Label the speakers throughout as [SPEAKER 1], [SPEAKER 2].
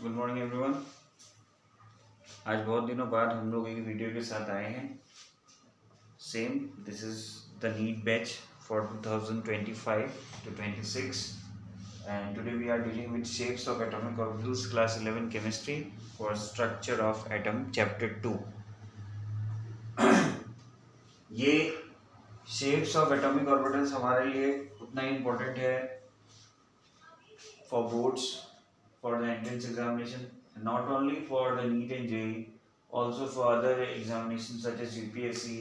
[SPEAKER 1] Good morning everyone. आज बहुत दिनों बाद हम लोग एक वीडियो के साथ आए हैं। Same this is the NEET batch for 2025 to 26 and today we are dealing with shapes of atomic orbitals class 11 chemistry for structure of atom chapter 2। ये शेप्स ऑफ एटॉमिक ऑर्बिटल्स हमारे लिए उतना ही इम्पोर्टेंट है for boards, for the entrance examination, not only for the NEET and JEE, also for other examinations such as UPSC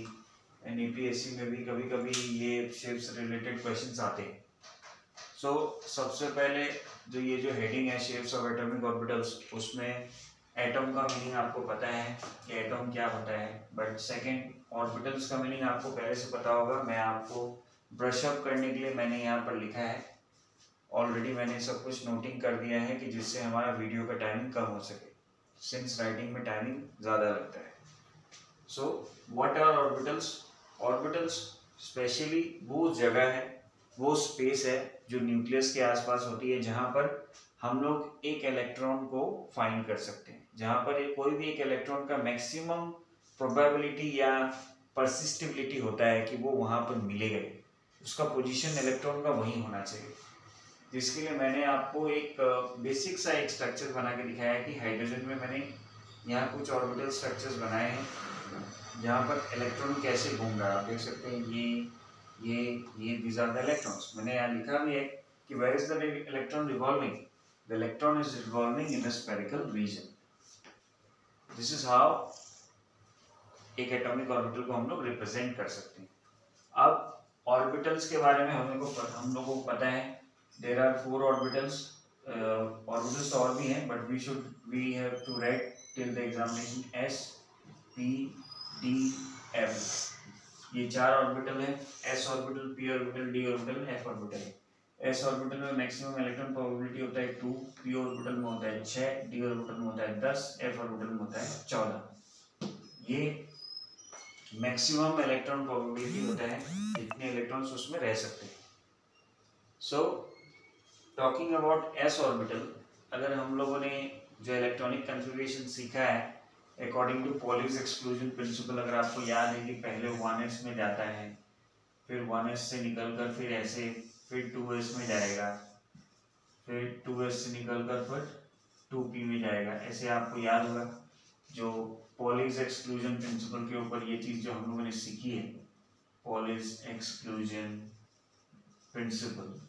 [SPEAKER 1] and APSC में भी कभी कभी ये shapes related questions आते हैं। So सबसे पहले जो ये जो heading है shapes of atomic orbitals, उसमें एटम का मीनिंग आपको पता है कि एटम क्या होता है, बट सेकंड ऑर्बिटल्स का मीनिंग आपको पहले से पता होगा। मैं आपको ब्रश अप करने के लिए मैंने यहाँ पर लिखा है, ऑलरेडी मैंने सब कुछ नोटिंग कर दिया है कि जिससे हमारा वीडियो का टाइमिंग कम हो सके, सिंस राइटिंग में टाइमिंग ज़्यादा लगता है। So what are orbitals? Orbitals specially वो जगह है, वो स्पेस है जो न्यूक्लियस के आसपास होती है, जहाँ पर हम लोग एक इलेक्ट्रॉन को फाइंड कर सकते हैं, जहाँ पर कोई भी एक इलेक्ट्रॉन का मैक्सिमम प्रोबेबिलिटी या परसिस्टिबिलिटी होता है कि वो वहाँ पर मिलेगा, उसका पोजीशन इलेक्ट्रॉन का वहीं होना चाहिए। जिसके लिए मैंने आपको एक बेसिक सा एक स्ट्रक्चर बना के दिखाया है कि हाइड्रोजन में मैंने यहाँ कुछ ऑर्बिटल स्ट्रक्चर्स बनाए हैं जहाँ पर इलेक्ट्रॉन कैसे घूम रहा है। आप देख सकते हैं ये दीज आर द इलेक्ट्रॉन्स। मैंने यहाँ लिखा भी है कि where is the electron revolving, the electron is revolving in the spherical region. This is how एक एटॉमिक ऑर्बिटल को हम लोग रिप्रेजेंट कर सकते हैं। अब ऑर्बिटल्स के बारे में हम लोगों को पता है, there are four orbitals, orbitals और भी हैं, but we have to write till the examination s p d f। ये चार ऑर्बिटल है, s orbital, p orbital, d orbital, f orbital. s orbital में मैक्सिमम इलेक्ट्रॉन प्रोबेबिलिटी होता है 2, p orbital में होता है 6, d ऑर्बिटल में होता है 10, f ऑर्बिटल में होता है 14। ये मैक्सिमम इलेक्ट्रॉन प्रोबेबिलिटी होता है जितने इलेक्ट्रॉन्स उसमें रह सकते हैं। So talking about s orbital, अगर हम लोगों ने जो इलेक्ट्रॉनिक कन्फिगरेशन सीखा है according to Pauli's exclusion principle, अगर आपको याद है कि पहले 1s में जाता है, फिर 1s से निकलकर फिर ऐसे फिर 2s में जाएगा, फिर 2s से निकलकर फिर 2p में जाएगा, ऐसे आपको याद होगा। जो पॉलीज एक्सक्लूजन प्रिंसिपल के ऊपर ये चीज़ जो हम लोगों ने सीखी है, पॉलीज एक्सक्लूजन प्रिंसिपल,